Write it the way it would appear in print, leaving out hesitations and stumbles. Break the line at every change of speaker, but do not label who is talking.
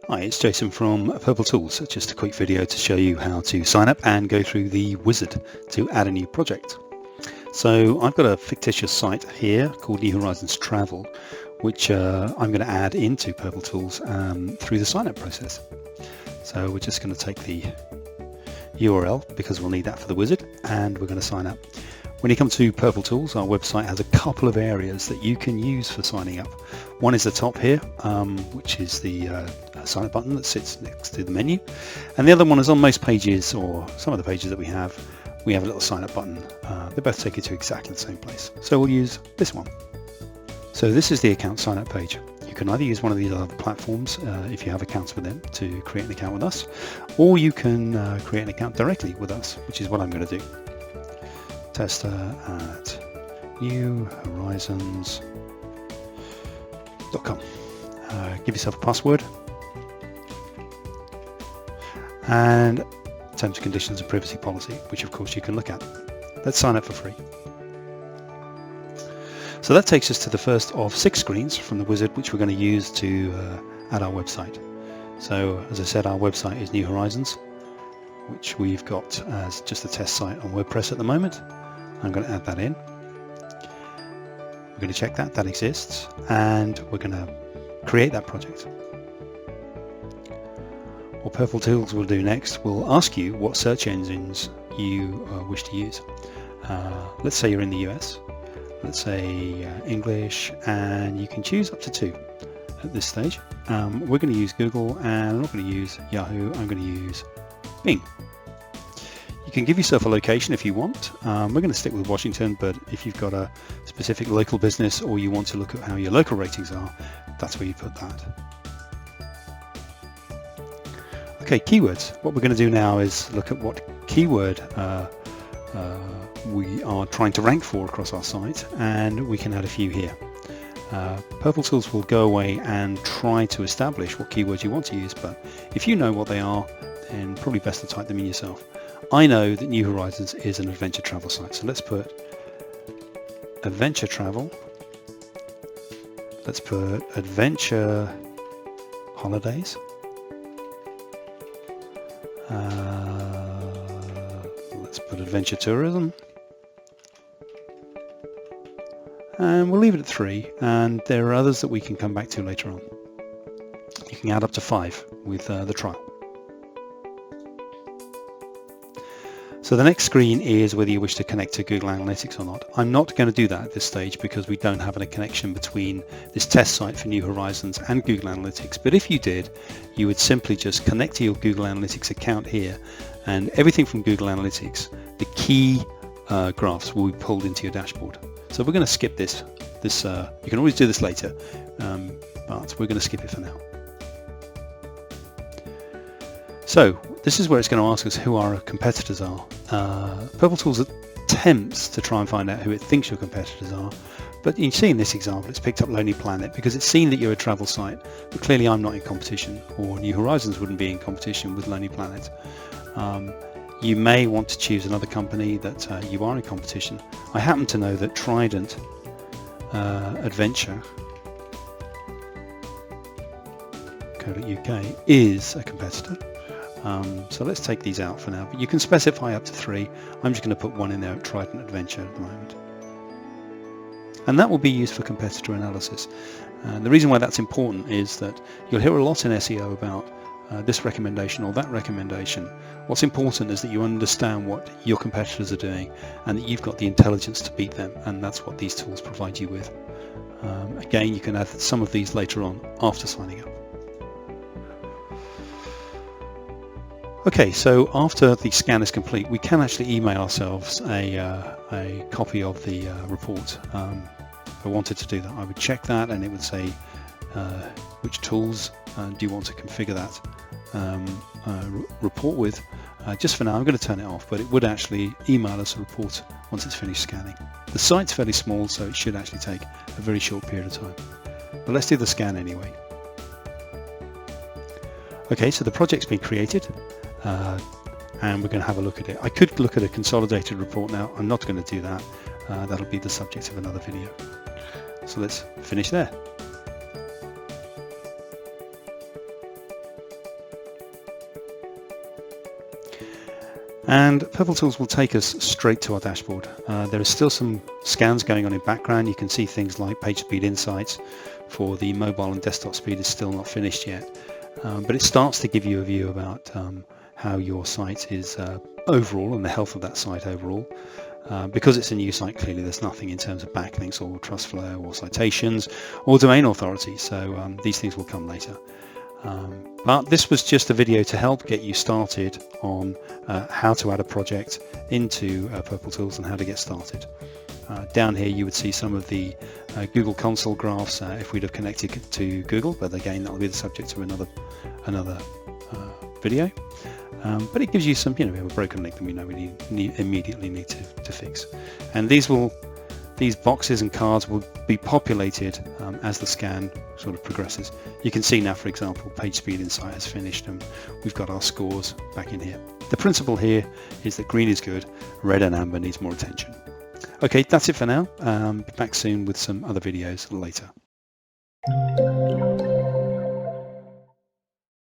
Hi, it's Jason from Purple Tools. Just a quick video to show you how to sign up and go through the wizard to add a new project. So I've got a fictitious site here called New Horizons Travel, which I'm going to add into Purple Tools through the sign up process. So we're just going to take the URL because we'll need that for the wizard, and we're going to sign up. When you come to Purple Tools, our website has a couple of areas that you can use for signing up. One is the top here, which is the sign up button that sits next to the menu. And the other one is on most pages, or some of the pages that we have a little sign up button. They both take you to exactly the same place. So we'll use this one. So this is the account sign up page. You can either use one of these other platforms if you have accounts with them to create an account with us, or you can create an account directly with us, which is what I'm going to do. Tester at newhorizons.com. Give yourself a password and terms and conditions and privacy policy, which of course you can look at. Let's sign up for free. So that takes us to the first of 6 screens from the wizard, which we're going to use to add our website. So as I said, our website is New Horizons, which we've got as just a test site on WordPress at the moment. I'm going to add that in. We're going to check that exists, and we're going to create that project. What Purple Tools will do next, we'll ask you what search engines you wish to use. Let's say you're in the US. Let's say English, and you can choose up to 2 at this stage. We're going to use Google, and I'm not going to use Yahoo. I'm going to use Bing. You can give yourself a location if you want. We're going to stick with Washington, but if you've got a specific local business or you want to look at how your local ratings are, that's where you put that. Okay, keywords. What we're going to do now is look at what keyword we are trying to rank for across our site, and we can add a few here. Purple Tools will go away and try to establish what keywords you want to use, but if you know what they are, then probably best to type them in yourself. I know that New Horizons is an adventure travel site, so let's put adventure travel. Let's put adventure holidays. Let's put adventure tourism. And we'll leave it at 3, and there are others that we can come back to later on. You can add up to 5 with the trial. So the next screen is whether you wish to connect to Google Analytics or not. I'm not going to do that at this stage because we don't have a connection between this test site for New Horizons and Google Analytics. But if you did, you would simply just connect to your Google Analytics account here, and everything from Google Analytics, the key graphs will be pulled into your dashboard. So we're going to skip this. You can always do this later, but we're going to skip it for now. So this is where it's going to ask us who our competitors are. Purple Tools attempts to try and find out who it thinks your competitors are, but you can see in this example it's picked up Lonely Planet because it's seen that you're a travel site, but clearly I'm not in competition, or New Horizons wouldn't be in competition with Lonely Planet. You may want to choose another company that you are in competition. I happen to know that Trident Adventure.co.uk is a competitor. So let's take these out for now, but you can specify up to 3. I'm just going to put 1 in there at Trident Adventure at the moment. And that will be used for competitor analysis. The reason why that's important is that you'll hear a lot in SEO about this recommendation or that recommendation. What's important is that you understand what your competitors are doing and that you've got the intelligence to beat them, and that's what these tools provide you with. Again, you can add some of these later on after signing up. Okay, so after the scan is complete, we can actually email ourselves a copy of the report. If I wanted to do that, I would check that, and it would say which tools do you want to configure that report with. Just for now, I'm going to turn it off, but it would actually email us a report once it's finished scanning. The site's fairly small, so it should actually take a very short period of time. But let's do the scan anyway. Okay, so the project's been created. And we're going to have a look at it. I could look at a consolidated report now. I'm not going to do that. That'll be the subject of another video. So let's finish there. And Purple Toolz will take us straight to our dashboard. There is still some scans going on in background. You can see things like page speed insights for the mobile and desktop speed is still not finished yet. But it starts to give you a view about how your site is overall and the health of that site overall. Because it's a new site, clearly there's nothing in terms of backlinks or trust flow or citations or domain authority, so these things will come later. But this was just a video to help get you started on how to add a project into Purple Toolz and how to get started. Down here you would see some of the Google Console graphs if we'd have connected to Google, but again that'll be the subject of another video. But it gives you some, we have a broken link that we know we immediately need to fix. And these boxes and cards will be populated as the scan sort of progresses. You can see now, for example, page speed insight has finished and we've got our scores back in here. The principle here is that green is good, red and amber needs more attention. Okay, that's it for now. Be back soon with some other videos later.